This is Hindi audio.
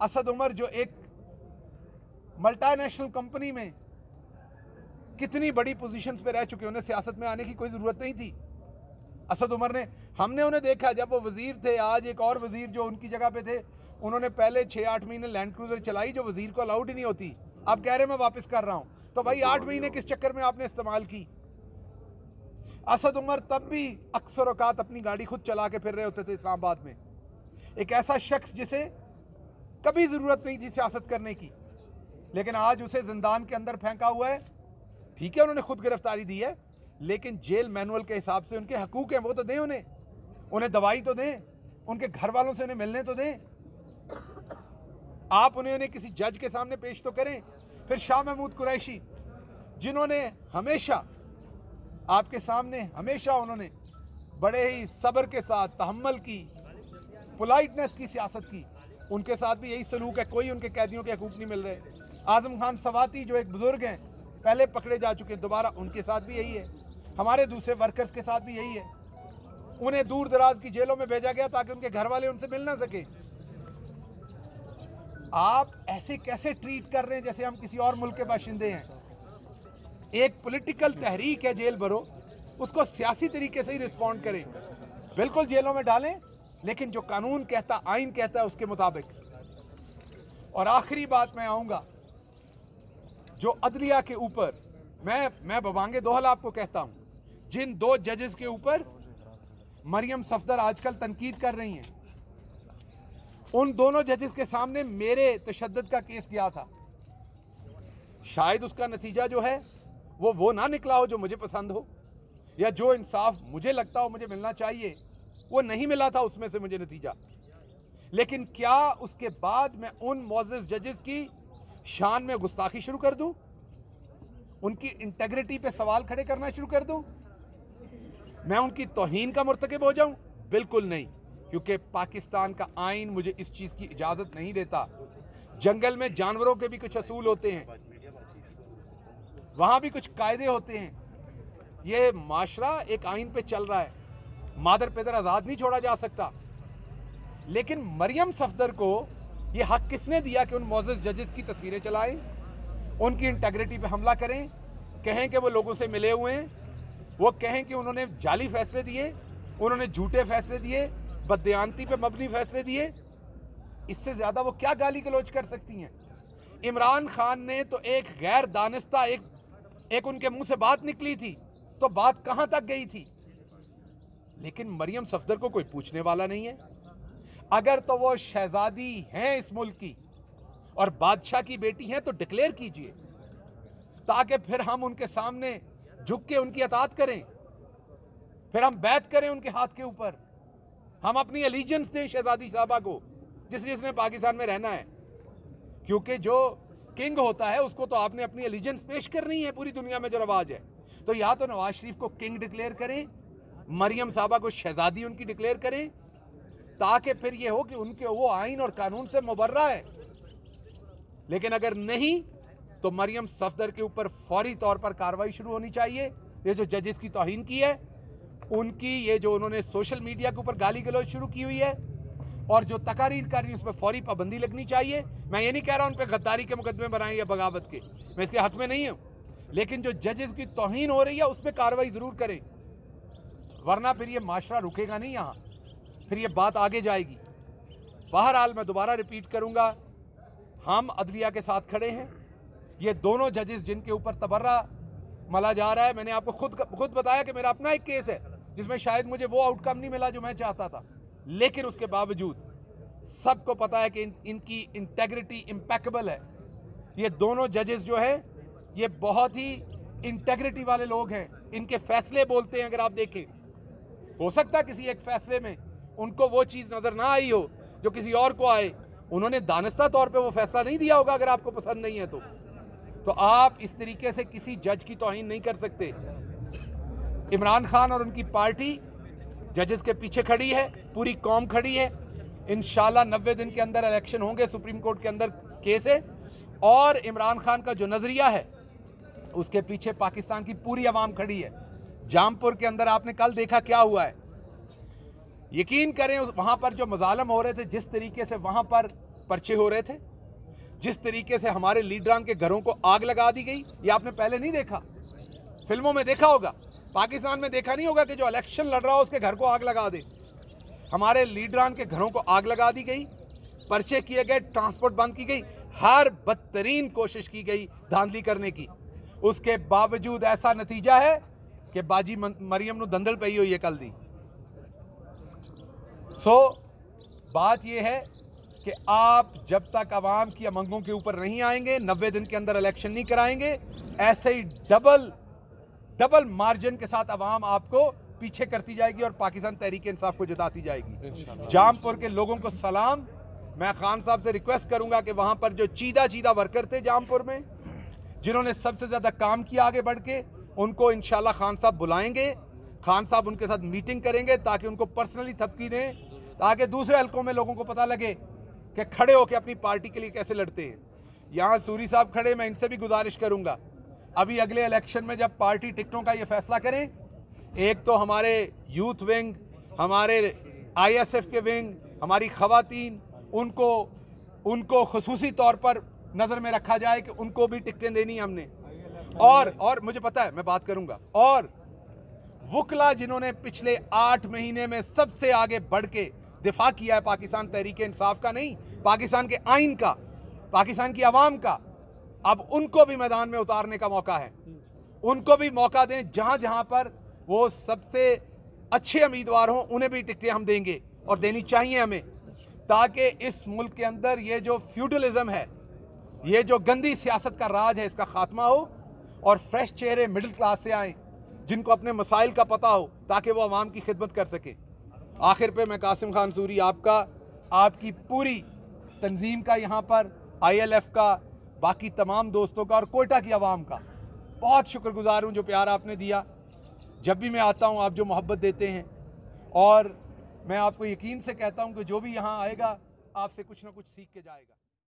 असद उमर जो एक मल्टीनेशनल कंपनी में कितनी बड़ी पोजीशंस पे रह चुके, उन्हें सियासत में आने की कोई ज़रूरत नहीं थी। असद उमर ने, हमने उन्हें देखा जब वो वज़ीर थे, आज एक और वज़ीर जो उनकी जगह पे थे, उन्होंने पहले 6-8 महीने लैंड क्रूज़र चलाई जो वज़ीर को अलाउड ही नहीं होती। आप कह रहे हैं मैं वापस कर रहा हूँ, तो भाई 8 महीने किस चक्कर में आपने इस्तेमाल की? असद उमर तब भी अक्सर औकात अपनी गाड़ी खुद चला के फिर रहे होते थे इस्लामाबाद में। एक ऐसा शख्स जिसे कभी ज़रूरत नहीं थी सियासत करने की, लेकिन आज उसे जिंदान के अंदर फेंका हुआ है। ठीक है, उन्होंने खुद गिरफ्तारी दी है, लेकिन जेल मैनुअल के हिसाब से उनके हकूक हैं, वो तो दें, उन्हें दवाई तो दें, उनके घर वालों से उन्हें मिलने तो दें, आप उन्हें किसी जज के सामने पेश तो करें। फिर शाह महमूद कुरैशी, जिन्होंने हमेशा आपके सामने, हमेशा उन्होंने बड़े ही सब्र के साथ, तहम्मुल की, पोलाइटनेस की सियासत की, उनके साथ भी यही सलूक है। कोई उनके कैदियों के हकूक नहीं मिल रहे। आजम खान सवाती जो एक बुजुर्ग हैं, पहले पकड़े जा चुके, दोबारा उनके साथ भी यही है। हमारे दूसरे वर्कर्स के साथ भी यही है। उन्हें दूर दराज की जेलों में भेजा गया ताकि उनके घर वाले उनसे मिल ना सके। आप ऐसे कैसे ट्रीट कर रहे हैं जैसे हम किसी और मुल्क के बाशिंदे हैं? एक पॉलिटिकल तहरीक है जेल भरो, उसको सियासी तरीके से ही रिस्पॉन्ड करें। बिल्कुल जेलों में डालें, लेकिन जो कानून कहता, आइन कहता है उसके मुताबिक। और आखिरी बात मैं आऊंगा, जो अदलिया के ऊपर, मैं बबांगे दोहल आपको कहता हूं, जिन 2 जजेस के ऊपर मरियम सफदर आजकल तनकीद कर रही हैं, उन दोनों जजेस के सामने मेरे तशद्दुद का केस गया था। शायद उसका नतीजा जो है वो ना निकला हो जो मुझे पसंद हो, या जो इंसाफ मुझे लगता हो मुझे मिलना चाहिए वो नहीं मिला था उसमें से मुझे नतीजा। लेकिन क्या उसके बाद मैं उन मोअज़्ज़िज़ जजेस की शान में गुस्ताखी शुरू कर दूं? उनकी इंटेग्रिटी पे सवाल खड़े करना शुरू कर दूं? मैं उनकी तौहीन का मुर्तकिब हो जाऊं? बिल्कुल नहीं, क्योंकि पाकिस्तान का आइन मुझे इस चीज़ की इजाज़त नहीं देता। जंगल में जानवरों के भी कुछ असूल होते हैं, वहां भी कुछ कायदे होते हैं। ये माशरा एक आइन पे चल रहा है, मादर पेदर आज़ाद नहीं छोड़ा जा सकता। लेकिन मरियम सफदर को ये हक किसने दिया कि उन मोअज़्ज़िज़ जजेस की तस्वीरें चलाएं, उनकी इंटेग्रिटी पे हमला करें, कहें कि वो लोगों से मिले हुए हैं, वो कहें कि उन्होंने जाली फैसले दिए, उन्होंने झूठे फैसले दिए, बददियानती पे मबनी फैसले दिए? इससे ज़्यादा वो क्या गाली गलौज कर सकती हैं? इमरान खान ने तो एक गैर दानिस्ता, एक उनके मुंह से बात निकली थी तो बात कहां तक गई थी, लेकिन मरियम सफदर को कोई पूछने वाला नहीं है। अगर तो वो शहजादी हैं इस मुल्क की और बादशाह की बेटी हैं तो डिक्लेयर कीजिए, ताकि फिर हम उनके सामने झुक के उनकी अताअत करें, फिर हम बैत करें उनके हाथ के ऊपर, हम अपनी एलिजेंस दें शहजादी साहबा को, जिसने पाकिस्तान में रहना है। क्योंकि जो किंग होता है उसको तो आपने अपनी एलिजेंस पेश करनी है पूरी दुनिया में जो रवाज है। तो या तो नवाज शरीफ को किंग डिक्लेयर करें, मरियम साहबा को शहजादी उनकी डिक्लेयर करें, ताकि फिर ये हो कि उनके वो आइन और कानून से मुबर्रा है। लेकिन अगर नहीं तो मरियम सफदर के ऊपर फौरी तौर पर कार्रवाई शुरू होनी चाहिए। ये जो जजेस की तौहीन की है उनकी, ये जो उन्होंने सोशल मीडिया के ऊपर गाली गलौज शुरू की हुई है और जो तकारीर कर रही है उस पर फौरी पाबंदी लगनी चाहिए। मैं ये नहीं कह रहा उन पर गद्दारी के मुकदमे बनाएं या बगावत के, मैं इसके हक में नहीं हूँ, लेकिन जो जजेस की तौहीन हो रही है उस पर कार्रवाई ज़रूर करें, वरना फिर ये माशरा रुकेगा नहीं, यहाँ फिर ये बात आगे जाएगी। बहरहाल मैं दोबारा रिपीट करूँगा, हम अदलिया के साथ खड़े हैं। ये दोनों जजेस जिनके ऊपर तबर्रा मला जा रहा है, मैंने आपको खुद बताया कि मेरा अपना एक केस है जिसमें शायद मुझे वो आउटकम नहीं मिला जो मैं चाहता था, लेकिन उसके बावजूद सबको पता है कि इनकी इंटेग्रिटी इम्पेक्केबल है। ये दोनों जजेस जो है ये बहुत ही इंटेग्रिटी वाले लोग हैं, इनके फैसले बोलते हैं। अगर आप देखें, हो सकता है किसी एक फैसले में उनको वो चीज़ नज़र ना आई हो जो किसी और को आए, उन्होंने दानिस्ता तौर पे वो फैसला नहीं दिया होगा। अगर आपको पसंद नहीं है तो आप इस तरीके से किसी जज की तौहीन नहीं कर सकते। इमरान खान और उनकी पार्टी जजेस के पीछे खड़ी है, पूरी कौम खड़ी है। इंशाल्लाह 90 दिन के अंदर इलेक्शन होंगे, सुप्रीम कोर्ट के अंदर केस है, और इमरान खान का जो नज़रिया है उसके पीछे पाकिस्तान की पूरी आवाम खड़ी है। जामपुर के अंदर आपने कल देखा क्या हुआ है। यकीन करें वहाँ पर जो मजालम हो रहे थे, जिस तरीके से वहाँ पर पर्चे हो रहे थे, जिस तरीके से हमारे लीडरान के घरों को आग लगा दी गई, ये आपने पहले नहीं देखा। फिल्मों में देखा होगा, पाकिस्तान में देखा नहीं होगा कि जो इलेक्शन लड़ रहा हो उसके घर को आग लगा दे। हमारे लीडरान के घरों को आग लगा दी गई, पर्चे किए गए, ट्रांसपोर्ट बंद की गई, हर बदतरीन कोशिश की गई धांधली करने की। उसके बावजूद ऐसा नतीजा है कि बाजी मरियम नु दंदल पई हुई है कल दी। बात यह है कि आप जब तक आवाम की मंगों के ऊपर नहीं आएंगे, 90 दिन के अंदर इलेक्शन नहीं कराएंगे, ऐसे ही डबल मार्जिन के साथ आवाम आपको पीछे करती जाएगी और पाकिस्तान तहरीक इंसाफ को जिताती जाएगी। जामपुर के लोगों को सलाम। मैं खान साहब से रिक्वेस्ट करूंगा कि वहां पर जो चीदा वर्कर थे जामपुर में, जिन्होंने सबसे ज्यादा काम किया आगे बढ़ के, उनको इंशाल्लाह खान साहब बुलाएंगे। खान साहब उनके साथ मीटिंग करेंगे ताकि उनको पर्सनली थपकी दें, ताकि दूसरे हलकों में लोगों को पता लगे कि खड़े होकर अपनी पार्टी के लिए कैसे लड़ते हैं। यहाँ सूरी साहब खड़े, मैं इनसे भी गुजारिश करूंगा, अभी अगले इलेक्शन में जब पार्टी टिकटों का ये फैसला करें, एक तो हमारे यूथ विंग, हमारे ISF के विंग, हमारी खवातीन, उनको खुसूसी तौर पर नजर में रखा जाए कि उनको भी टिकटें देनी है हमने। और मुझे पता है, मैं बात करूंगा। और वुकला जिन्होंने पिछले 8 महीने में सबसे आगे बढ़ के दिफा किया है पाकिस्तान तहरीक इंसाफ का, नहीं पाकिस्तान के आइन का, पाकिस्तान की आवाम का, अब उनको भी मैदान में उतारने का मौका है। उनको भी मौका दें, जहां जहां पर वो सबसे अच्छे उम्मीदवार हों उन्हें भी टिकटें हम देंगे और देनी चाहिए हमें, ताकि इस मुल्क के अंदर ये जो फ्यूडलिज्म है, ये जो गंदी सियासत का राज है, इसका खात्मा हो और फ्रेश चेहरे मिडिल क्लास से आए, जिनको अपने मसाइल का पता हो, ताकि वो आवाम की खिदमत कर सके। आखिर पे मैं कासिम खान सूरी आपकी पूरी तंजीम का, यहाँ पर ILF का, बाकी तमाम दोस्तों का और कोयटा की आवाम का बहुत शुक्रगुजार हूँ जो प्यार आपने दिया। जब भी मैं आता हूँ आप जो मोहब्बत देते हैं, और मैं आपको यकीन से कहता हूँ कि जो भी यहाँ आएगा आपसे कुछ ना कुछ सीख के जाएगा।